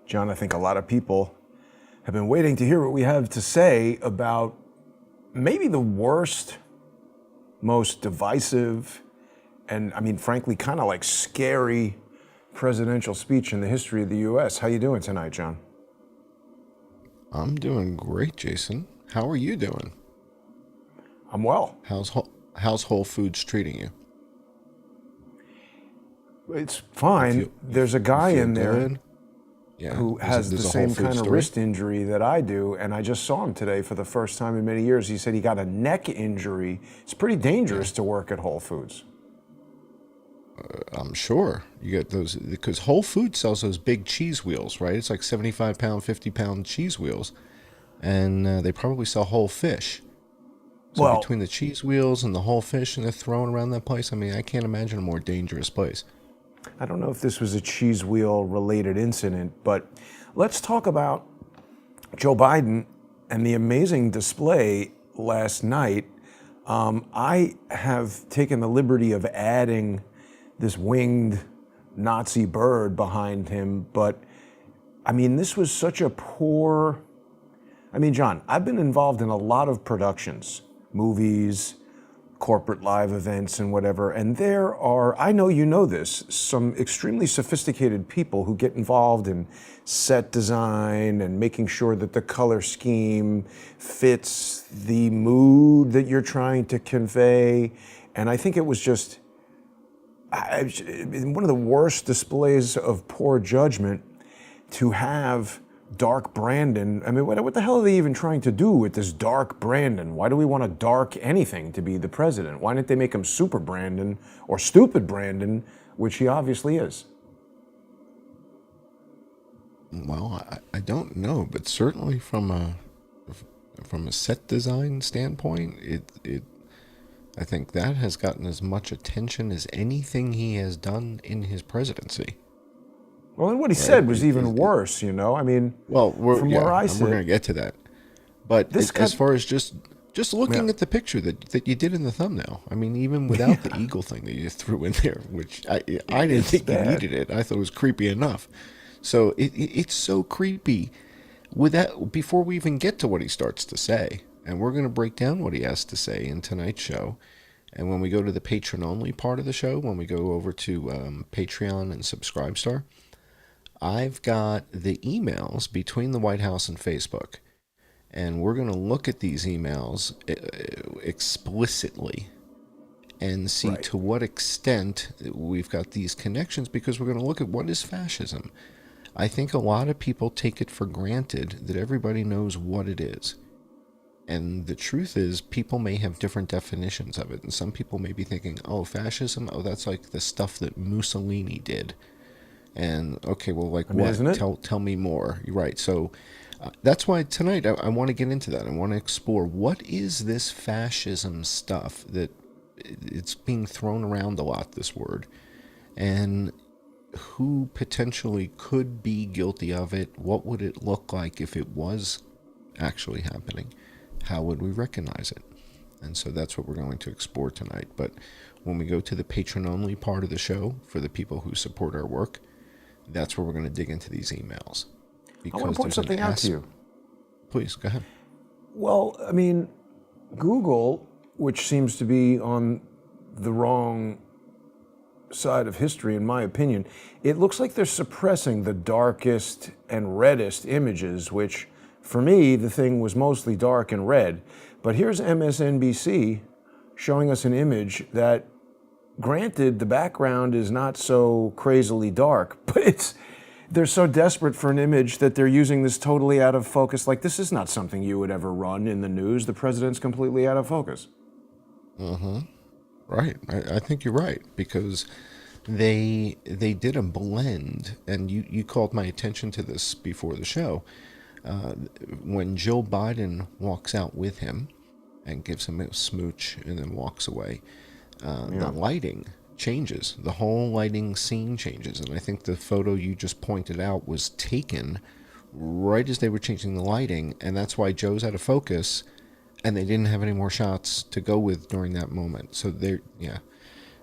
John, I think a lot of people have been waiting to hear what we have to say about maybe the worst, most divisive, and I mean, frankly, kind of like scary presidential speech in the history of the U.S. How you doing tonight, John? I'm doing great, Jason. How are you doing? I'm well. How's Whole Foods treating you? It's You fine. feel There's a you guy feel in there good? Yeah. who There's a, has the there's a Whole same Foods kind of story. wrist injury that I do, and I just saw him today for the first time in many years. He said he got a neck injury. It's pretty Yeah, dangerous to work at Whole Foods. I'm sure you get those because Whole Foods sells those big cheese wheels, right? It's like 75-pound, 50-pound cheese wheels, and they probably sell whole fish. So Well, between the cheese wheels and the whole fish, and they're throwing around that place. I mean, I can't imagine a more dangerous place. I don't know if this was a cheese wheel related incident, but let's talk about Joe Biden and the amazing display last night. I have taken the liberty of adding this winged Nazi bird behind him, but I mean, this was such a poor. I mean, John, I've been involved in a lot of productions, movies, corporate live events and whatever. And there are, I know you know this, some extremely sophisticated people who get involved in set design and making sure that the color scheme fits the mood that you're trying to convey. And I think it was just one of the worst displays of poor judgment to have dark Brandon. I mean, what the hell are they even trying to do with this dark Brandon? Why do we want a dark anything to be the president? Why didn't they make him super Brandon or stupid Brandon, which he obviously is? Well, I don't know, but certainly from a set design standpoint, it I think that has gotten as much attention as anything he has done in his presidency. Well, and what he Right? said was even worse, you know? I mean, Well, from where I and we're going sit, to get to that. But this as cut, far as just yeah, looking at the picture that you did in the thumbnail, I mean, even without the eagle thing that you threw in there, which I didn't it's think you bad. needed it. I thought it was creepy enough. So it's so creepy. With that, before we even get to what he starts to say, and we're going to break down what he has to say in tonight's show. And when we go to the patron only part of the show, when we go over to Patreon and Subscribestar, I've got the emails between the White House and Facebook. And we're going to look at these emails explicitly and see Right. to what extent we've got these connections because we're going to look at what is fascism. I think a lot of people take it for granted that everybody knows what it is. And the truth is, people may have different definitions of it. And some people may be thinking, oh, fascism, oh, that's like the stuff that Mussolini did. And okay, well, like I mean, what? isn't it? Tell me more. You're right. So that's why tonight I want to get into that. I want to explore what is this fascism stuff that it's being thrown around a lot, this word, and who potentially could be guilty of it. What would it look like if it was actually happening? How would we recognize it? And so that's what we're going to explore tonight. But when we go to the patron only part of the show for the people who support our work, that's where we're going to dig into these emails I want to because point there's an something out to you. Please go ahead. Well, I mean, Google, which seems to be on the wrong side of history, in my opinion, it looks like they're suppressing the darkest and reddest images, which for me, the thing was mostly dark and red. But here's MSNBC showing us an image that, granted, the background is not so crazily dark, but they're so desperate for an image that they're using this totally out of focus. Like, this is not something you would ever run in the news. The president's completely out of focus. Right. I think you're right because they did a blend, and you called my attention to this before the show. Uh, when Joe Biden walks out with him and gives him a smooch and then walks away, the Yeah. lighting changes. The whole lighting scene changes. And I think the photo you just pointed out was taken right as they were changing the lighting. And that's why Joe's out of focus and they didn't have any more shots to go with during that moment. So yeah.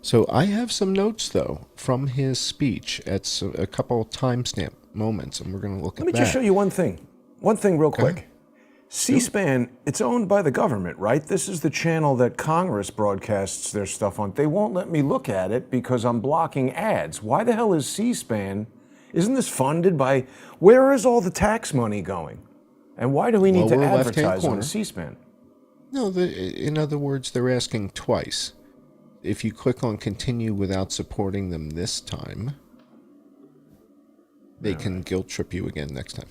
So I have some notes, though, from his speech at a couple timestamp moments, and we're going to look Let at me just that. show you one thing. One thing real Go ahead. quick. C-SPAN, it's owned by the government, right? This is the channel that Congress broadcasts their stuff on. They won't let me look at it because I'm blocking ads. Why the hell is C-SPAN? Isn't this funded by, where is all the tax money going? And why do we need to Lower left-hand advertise corner. on C-SPAN? No, in other words, they're asking twice. If you click on continue without supporting them this time, they can guilt trip you again next time.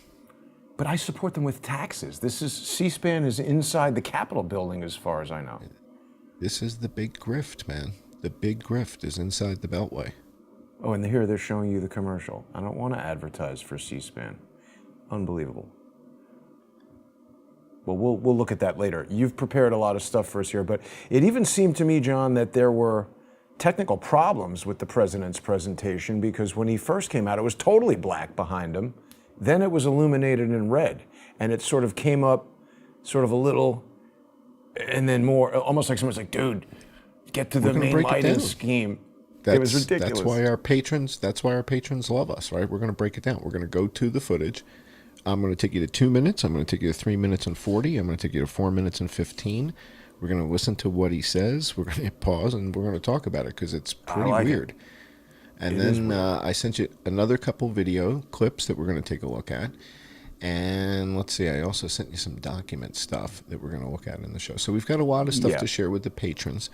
But I support them with taxes. This is, C-SPAN is inside the Capitol building as far as I know. This is the big grift, man. The big grift is inside the Beltway. Oh, and here they're showing you the commercial. I don't want to advertise for C-SPAN. Unbelievable. Well, we'll look at that later. You've prepared a lot of stuff for us here, but it even seemed to me, John, that there were technical problems with the president's presentation because when he first came out, it was totally black behind him. Then it was illuminated in red, and it sort of came up sort of a little, and then more, almost like someone's like, dude, get to the main lighting scheme. It was ridiculous. That's why our patrons love us, right? We're going to break it down. We're going to go to the footage. I'm going to take you to 2 minutes. I'm going to take you to 3 minutes and 40. I'm going to take you to 4 minutes and 15. We're going to listen to what he says. We're going to hit pause, and we're going to talk about it because it's pretty weird. And then I sent you another couple video clips that we're going to take a look at. And let's see, I also sent you some document stuff that we're going to look at in the show. So we've got a lot of stuff to share with the patrons.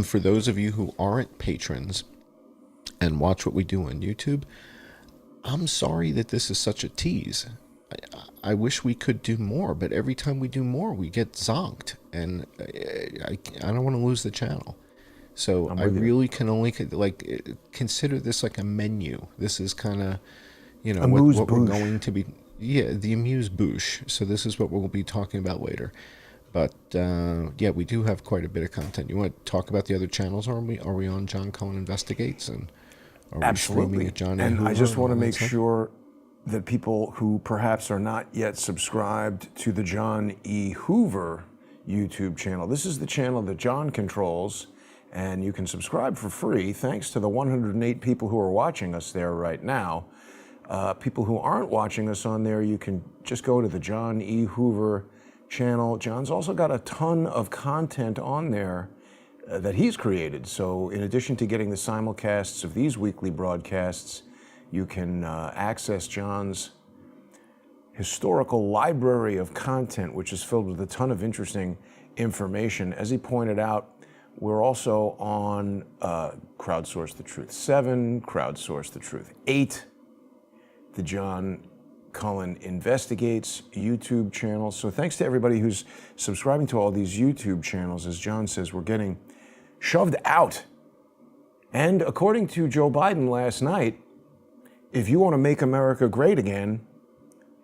For those of you who aren't patrons and watch what we do on YouTube, I'm sorry that this is such a tease. I wish we could do more, but every time we do more, we get zonked. And I don't want to lose the channel. So I really can only consider this like a menu. This is kind of, what we're going to be. Yeah, the amuse-bouche. So this is what we'll be talking about later. But we do have quite a bit of content. You want to talk about the other channels? Are we on John Cullen Investigates? And are absolutely. We streaming at John and Hoover I just want to make stuff? sure that people who perhaps are not yet subscribed to the John E. Hoover YouTube channel, this is the channel that John controls. And you can subscribe for free, thanks to the 108 people who are watching us there right now. People who aren't watching us on there, you can just go to the John E. Hoover channel. John's also got a ton of content on there that he's created. So in addition to getting the simulcasts of these weekly broadcasts, you can access John's historical library of content, which is filled with a ton of interesting information. As he pointed out, we're also on Crowdsource the Truth 7, Crowdsource the Truth 8, the John Cullen Investigates YouTube channel. So thanks to everybody who's subscribing to all these YouTube channels. As John says, we're getting shoved out. And according to Joe Biden last night, if you want to make America great again,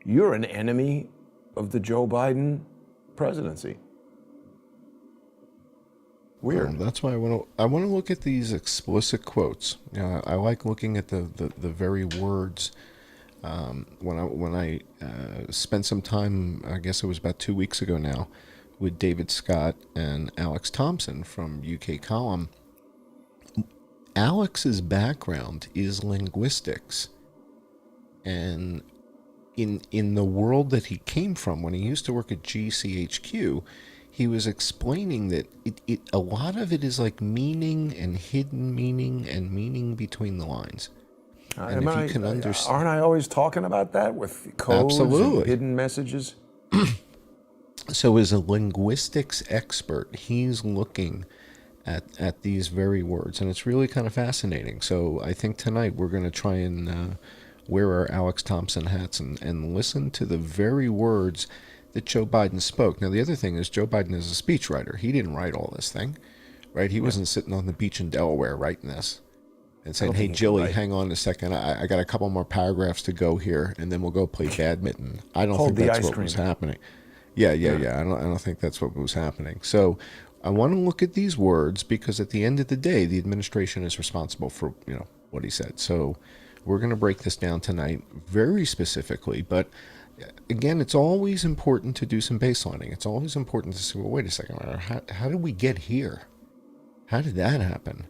you're an enemy of the Joe Biden presidency. Weird. That's why I want to look at these explicit quotes. I like looking at the very words. When I spent some time, I guess it was about 2 weeks ago now, with David Scott and Alex Thompson from UK Column. Alex's background is linguistics, and in the world that he came from, when he used to work at GCHQ, he was explaining that a lot of it is like meaning and hidden meaning and meaning between the lines. And if you can understand, aren't I always talking about that with codes and hidden messages? So as a linguistics expert, he's looking at these very words, and it's really kind of fascinating. So I think tonight we're going to try and wear our Alex Thompson hats and listen to the very words that Joe Biden spoke. Now, the other thing is Joe Biden is a speechwriter. He didn't write all this thing, right? He wasn't sitting on the beach in Delaware writing this and saying, hey, Jilly, hang on a second. I got a couple more paragraphs to go here, and then we'll go play badminton. I don't think that's what was happening. Yeah. I don't think that's what was happening. So I want to look at these words because at the end of the day, the administration is responsible for, what he said. So we're going to break this down tonight very specifically, but again, it's always important to do some baselining. It's always important to say, well, wait a second, how did we get here? How did that happen?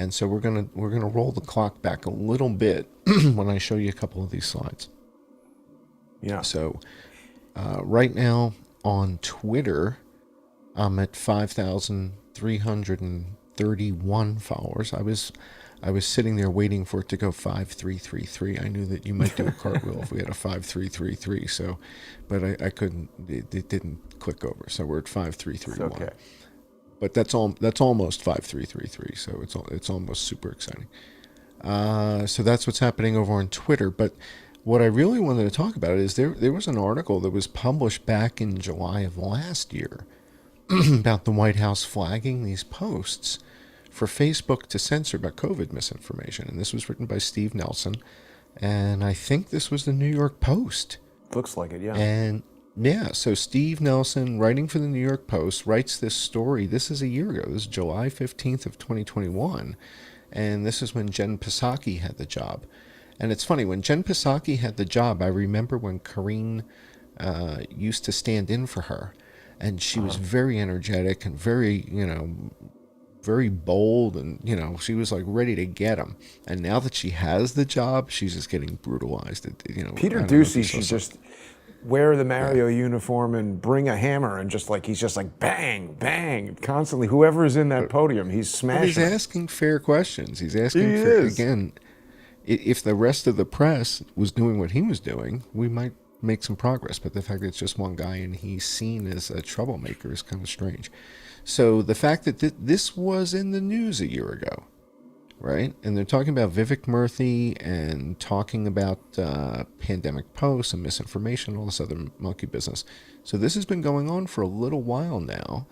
And so we're gonna roll the clock back a little bit when I show you a couple of these slides. Yeah. So right now on Twitter, I'm at 5,331 followers. I was sitting there waiting for it to go 5333. I knew that you might do a cartwheel if we had a 5333. So, but I couldn't. It didn't click over. So we're at 5331. Okay. But that's almost 5333. So it's almost super exciting. So that's what's happening over on Twitter. But what I really wanted to talk about is there was an article that was published back in July of last year about the White House flagging these posts for Facebook to censor about COVID misinformation. And this was written by Steve Nelson. And I think this was the New York Post. Looks like it, yeah. And yeah, so Steve Nelson, writing for the New York Post, writes this story. This is a year ago. This is July 15th of 2021. And this is when Jen Psaki had the job. And it's funny, when Jen Psaki had the job, I remember when Karine used to stand in for her. And she was very energetic and very, very bold, and she was like ready to get him. And now that she has the job, she's just getting brutalized. Peter Ducey should just wear the Mario uniform and bring a hammer and he's just like bang, bang, constantly. Whoever is in that podium, he's smashing. He's asking fair questions. He's asking again. If the rest of the press was doing what he was doing, we might make some progress. But the fact that it's just one guy and he's seen as a troublemaker is kind of strange. So the fact that this was in the news a year ago, right? And they're talking about Vivek Murthy and talking about pandemic posts and misinformation, all this other monkey business. So this has been going on for a little while now.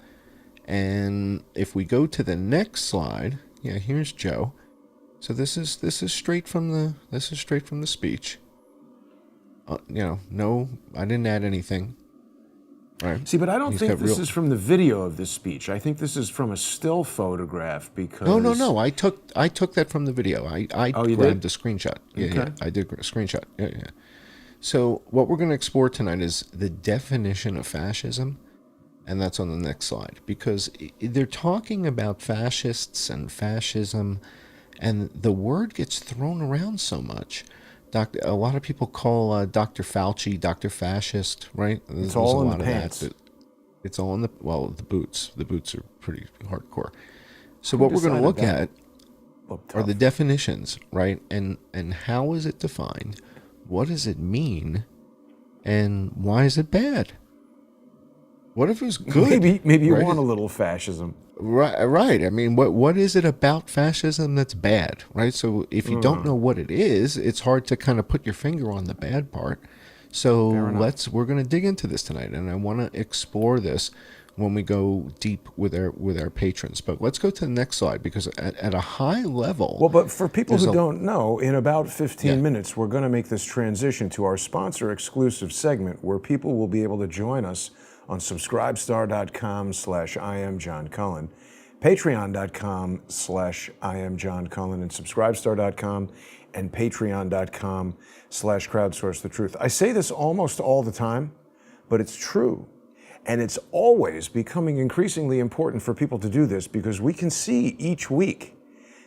And if we go to the next slide, here's Joe. So this is straight from the speech. No, I didn't add anything. Right. See, but I don't think this is from the video of this speech. I think this is from a still photograph because... No. I took that from the video. I grabbed a screenshot. Yeah, I did a screenshot. Yeah. So what we're going to explore tonight is the definition of fascism, and that's on the next slide. Because they're talking about fascists and fascism, and the word gets thrown around so much. A lot of people call Dr. Fauci Dr. Fascist, right? It's all in the pants. It's all in the boots. The boots are pretty hardcore. So what we're going to look at are the definitions, right? And how is it defined? What does it mean? And why is it bad? What if it was good? Maybe you want a little fascism. Right. I mean, what is it about fascism that's bad, right? So if you don't know what it is, it's hard to kind of put your finger on the bad part. So we're going to dig into this tonight, and I want to explore this when we go deep with our patrons. But let's go to the next slide, because at a high level... Well, but for people who don't know, in about 15 minutes, we're going to make this transition to our sponsor-exclusive segment where people will be able to join us on subscribestar.com/IamJohnCullen, patreon.com/IamJohnCullen, and subscribestar.com and patreon.com/crowdsourcethetruth. I say this almost all the time, but it's true. And it's always becoming increasingly important for people to do this, because we can see each week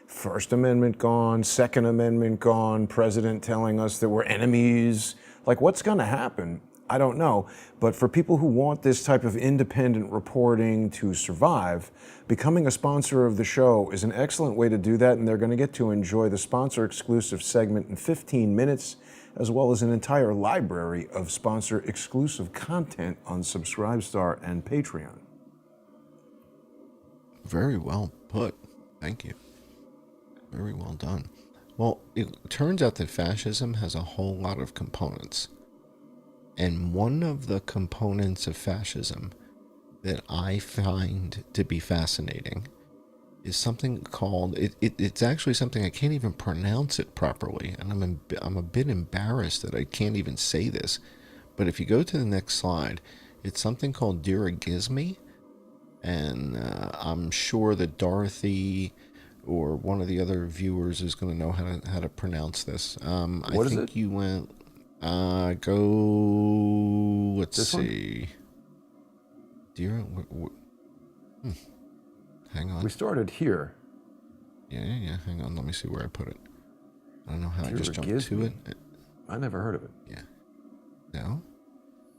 First Amendment gone, Second Amendment gone, president telling us that we're enemies. Like, what's going to happen? I don't know. But for people who want this type of independent reporting to survive, becoming a sponsor of the show is an excellent way to do that, and they're going to get to enjoy the sponsor-exclusive segment in 15 minutes, as well as an entire library of sponsor-exclusive content on Subscribestar and Patreon. Very well put. Thank you. Very well done. Well, it turns out that fascism has a whole lot of components. And one of the components of fascism that I find to be fascinating is something called, it's actually something I can't even pronounce it properly, and I'm a bit embarrassed that I can't even say this, but if you go to the next slide, it's something called dirigisme, and I'm sure that Dorothy or one of the other viewers is going to know how to pronounce this. What is it? You went... let's see. Hang on. We started here. Yeah. Hang on. Let me see where I put it. I don't know how I just jumped to it. I never heard of it. Yeah. No.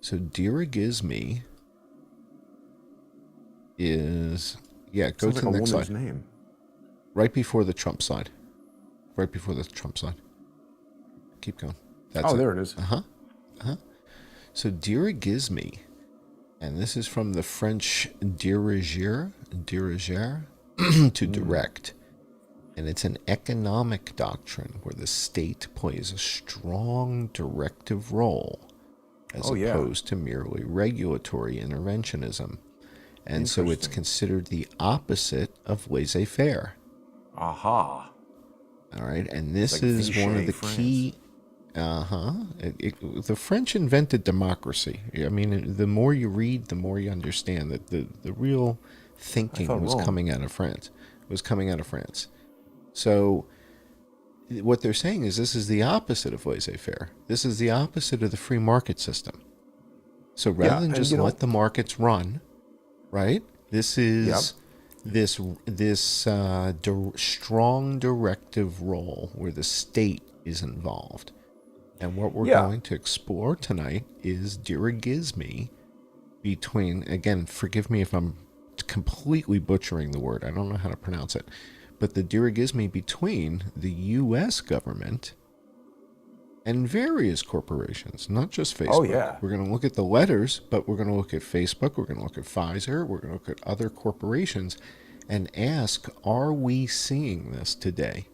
So dirigisme is, go Sounds to like the a next woman's slide. name. Right before the Trump slide. Right before the Trump slide. Keep going. That's There it is. So dirigisme, and this is from the French diriger, to direct. And it's an economic doctrine where the state plays a strong directive role as opposed to merely regulatory interventionism. And so it's considered the opposite of laissez-faire. Aha. All right. And this like is Vichy one of the France. key. The French invented democracy. I mean, the more you read, the more you understand that the real thinking was coming out of France. So what they're saying is this is the opposite of laissez-faire. This is the opposite of the free market system. So rather than just let the markets run, right? This is this strong directive role where the state is involved. And what we're going to explore tonight is dirigisme between, again, forgive me if I'm completely butchering the word. I don't know how to pronounce it. But the dirigisme between the U.S. government and various corporations, not just Facebook. Oh, yeah. We're going to look at the letters, but we're going to look at Facebook. We're going to look at Pfizer. We're going to look at other corporations and ask, are we seeing this today?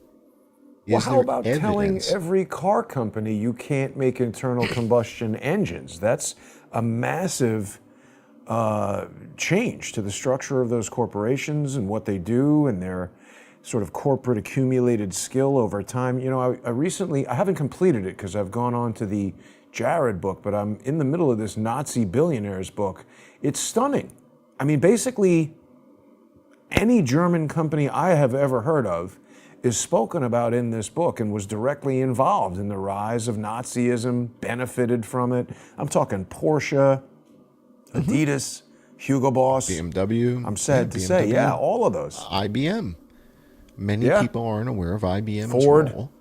Well, how about telling every car company you can't make internal combustion engines? That's a massive change to the structure of those corporations and what they do and their sort of corporate accumulated skill over time. You know, I haven't completed it because I've gone on to the Jared book, but I'm in the middle of this Nazi billionaires book. It's stunning. I mean, basically, any German company I have ever heard of is spoken about in this book and was directly involved in the rise of Nazism, benefited from it. I'm talking Porsche, Adidas, Hugo Boss, BMW. I'm sad to say, all of those. IBM. Many people aren't aware of IBM's Ford. role.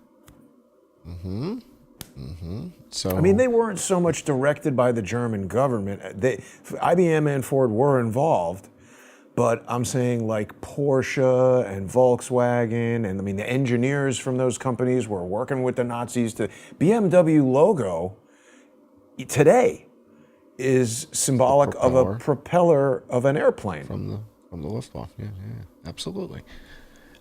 So I mean, they weren't so much directed by the German government. IBM and Ford were involved, but I'm saying like Porsche and Volkswagen, and I mean the engineers from those companies were working with the Nazis. The BMW logo today is symbolic of a propeller of an airplane. From the Luftwaffe, yeah, absolutely.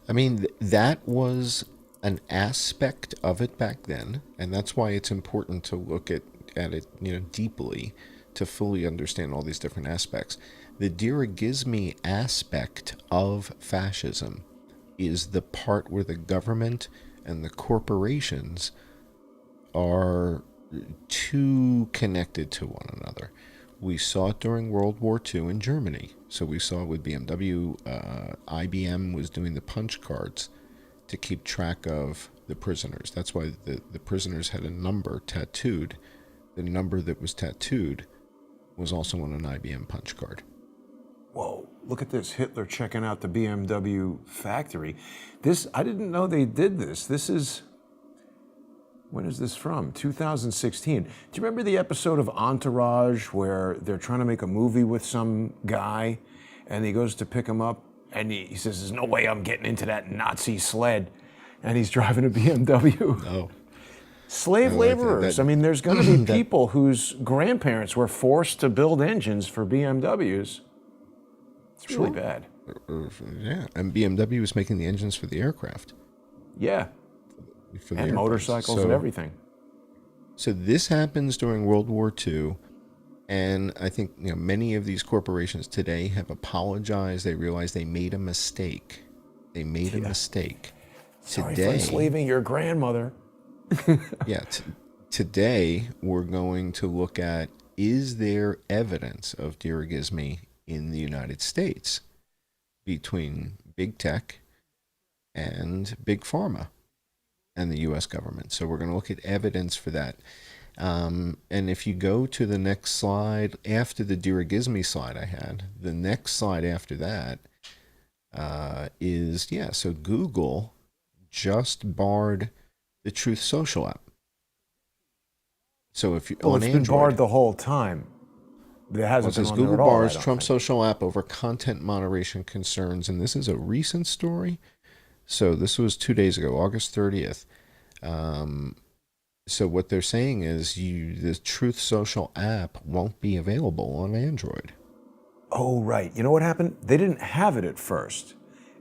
I mean, that was an aspect of it back then, and that's why it's important to look at it, deeply to fully understand all these different aspects. The dirigisme aspect of fascism is the part where the government and the corporations are too connected to one another. We saw it during World War II in Germany. So we saw it with BMW. IBM was doing the punch cards to keep track of the prisoners. That's why the prisoners had a number tattooed. The number that was tattooed was also on an IBM punch card. Whoa, look at this. Hitler checking out the BMW factory. I didn't know they did this. When is this from? 2016. Do you remember the episode of Entourage where they're trying to make a movie with some guy and he goes to pick him up and he says, there's no way I'm getting into that Nazi sled. And he's driving a BMW. Oh. Slave laborers. I mean, there's going to be people whose grandparents were forced to build engines for BMWs. It's really bad. Yeah, and BMW was making the engines for the aircraft. Yeah. And motorcycles and everything. So this happens during World War II, and I think many of these corporations today have apologized. They realize they made a mistake. Sorry for enslaving your grandmother. Today we're going to look at, is there evidence of dirigisme in the United States between big tech and big pharma and the U.S. government? So we're going to look at evidence for that. And if you go to the next slide, after the dirigisme slide I had, the next slide after that, So Google just barred the Truth Social app. So if you Well, on it's been Android, barred the whole time. It well, hasn't it been says on there Google at all, I bars don't Trump think. social app over content moderation concerns, and this is a recent story. So this was 2 days ago, August 30th. So what they're saying is the Truth Social app won't be available on Android. Oh, right. You know what happened? They didn't have it at first.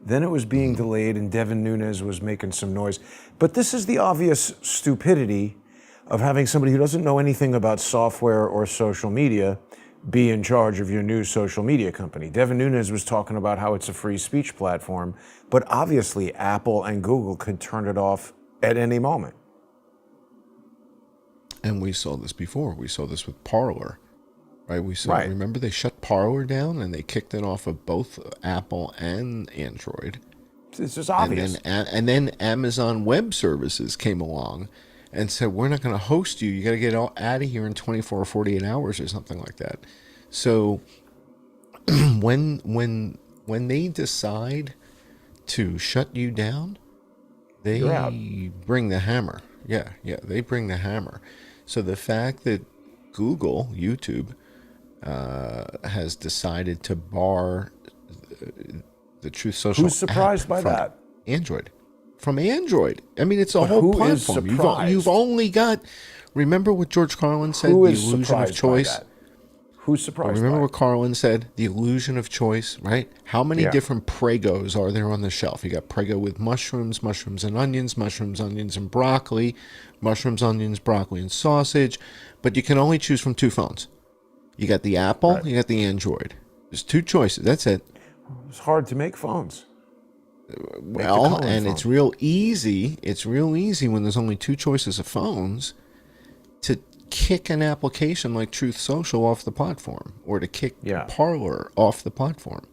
Then it was being delayed, and Devin Nunes was making some noise. But this is the obvious stupidity of having somebody who doesn't know anything about software or social media be in charge of your new social media company. Devin Nunes was talking about how it's a free speech platform, but obviously Apple and Google could turn it off at any moment. And we saw this before. We saw this with Parler, right? Right. Remember they shut Parler down and they kicked it off of both Apple and Android. It's just obvious. And then Amazon Web Services came along and said, we're not going to host you. You got to get out of here in 24 or 48 hours or something like that. So when they decide to shut you down, You're out. they bring the hammer. Yeah, they bring the hammer. So the fact that YouTube, has decided to bar the Truth Social Who's surprised app by from that? Android. From Android. I mean, it's a But whole who is platform. surprised? You've only got. Remember what George Carlin said? Who The is illusion of surprised by choice. that? Who's surprised Remember by what it? Carlin said? The illusion of choice, right? How many Yeah. different Pregos are there on the shelf? You got Prego with mushrooms, mushrooms and onions, mushrooms, onions and broccoli, mushrooms, onions, broccoli and sausage. But you can only choose from two phones. You got the Apple, Right. you got the Android. There's two choices. That's it. It's hard to make phones. Well, and it's real easy. It's real easy when there's only two choices of phones to kick an application like Truth Social off the platform, or to kick Parler off the platform.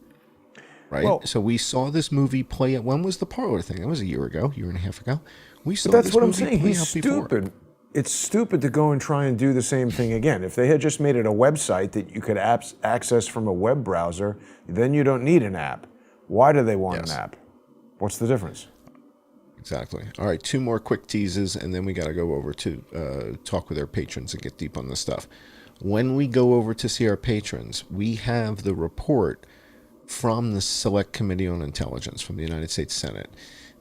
Right? Well, so we saw this movie play out. When was the Parler thing? That was a year and a half ago. We saw that's this what I'm movie saying. play He's out before. stupid. It's stupid to go and try and do the same thing again. If they had just made it a website that you could access from a web browser, then you don't need an app. Why do they want an app? What's the difference? Exactly. All right, two more quick teases, and then we got to go over to talk with our patrons and get deep on this stuff. When we go over to see our patrons, we have the report from the Select Committee on Intelligence from the United States Senate.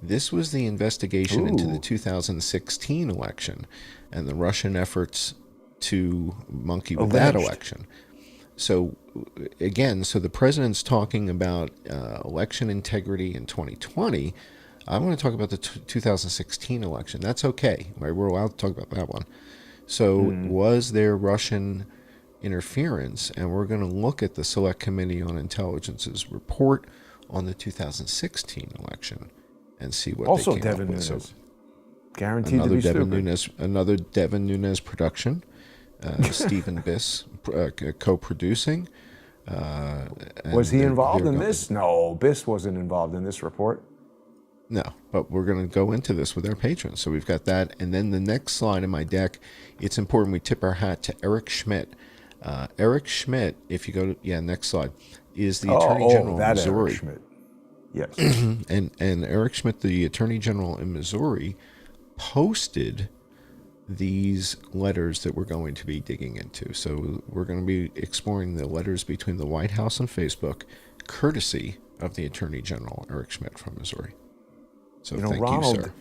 This was the investigation into the 2016 election and the Russian efforts to monkey with that election. So again, the president's talking about election integrity in 2020. I want to talk about the 2016 election. That's okay, right? We're allowed to talk about that one. So was there Russian interference? And we're going to look at the Select Committee on Intelligence's report on the 2016 election and see what Also, they came Devin up with. Nunes. Guaranteed to be stupid. Another Devin Nunes production. Stephen Biss co-producing. Was he involved in this? No, Biss wasn't involved in this report. No, but we're going to go into this with our patrons. So we've got that. And then the next slide in my deck, it's important we tip our hat to Eric Schmidt. Eric Schmidt, if you go to, next slide, is the Attorney General of Missouri. Eric Schmidt. Yes. and Eric Schmidt, the Attorney General in Missouri, posted these letters that we're going to be digging into. So we're going to be exploring the letters between the White House and Facebook, courtesy of the Attorney General, Eric Schmidt from Missouri. So thank Ronald you, sir.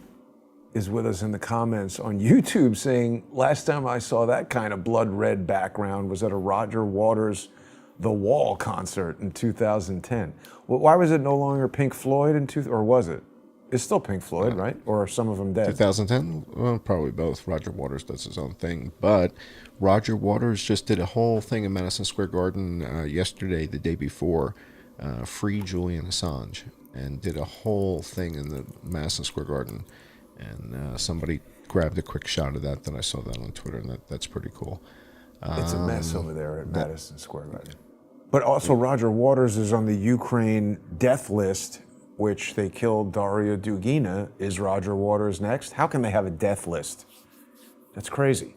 Is with us in the comments on YouTube saying, last time I saw that kind of blood red background was at a Roger Waters' The Wall concert in 2010. Well, why was it no longer Pink Floyd or was it? It's still Pink Floyd, right? Or are some of them dead? 2010? Well, probably both. Roger Waters does his own thing. But Roger Waters just did a whole thing in Madison Square Garden yesterday, the day before, free Julian Assange, and did a whole thing in the Madison Square Garden. And somebody grabbed a quick shot of that. Then I saw that on Twitter, and that's pretty cool. It's a mess over there at Madison Square Garden. But also Roger Waters is on the Ukraine death list, which they killed Daria Dugina. Is Roger Waters next? How can they have a death list? That's crazy.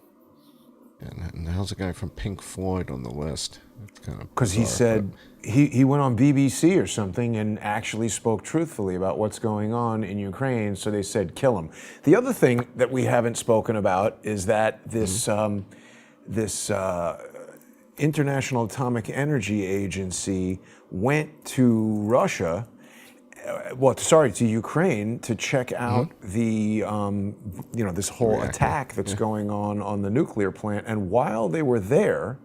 And how's a guy from Pink Floyd on the list? It's kind of because he said he went on BBC or something and actually spoke truthfully about what's going on in Ukraine. So they said kill him. The other thing that we haven't spoken about is that this International Atomic Energy Agency went to Russia. To Ukraine to check out the, this whole attack that's going on the nuclear plant. And while they were there,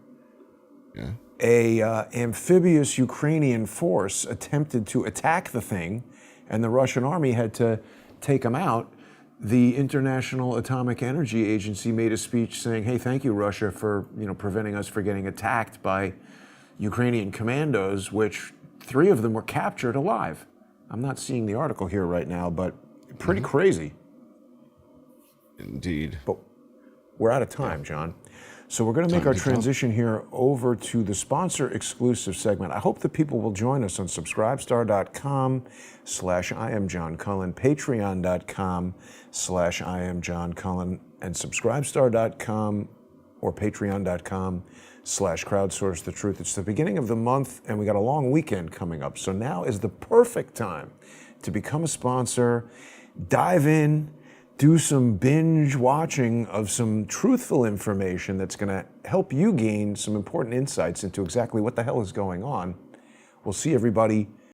a amphibious Ukrainian force attempted to attack the thing, and the Russian army had to take them out. The International Atomic Energy Agency made a speech saying, "Hey, thank you, Russia, for preventing us from getting attacked by Ukrainian commandos," which 3 of them were captured alive. I'm not seeing the article here right now, but pretty crazy. Indeed. But we're out of time, John. So we're going to make our transition here over to the sponsor-exclusive segment. I hope that people will join us on subscribestar.com/IamJohnCullen, patreon.com/IamJohnCullen, and subscribestar.com or patreon.com/crowdsourcethetruth. It's the beginning of the month, and we got a long weekend coming up. So now is the perfect time to become a sponsor, dive in, do some binge watching of some truthful information that's going to help you gain some important insights into exactly what the hell is going on. We'll see everybody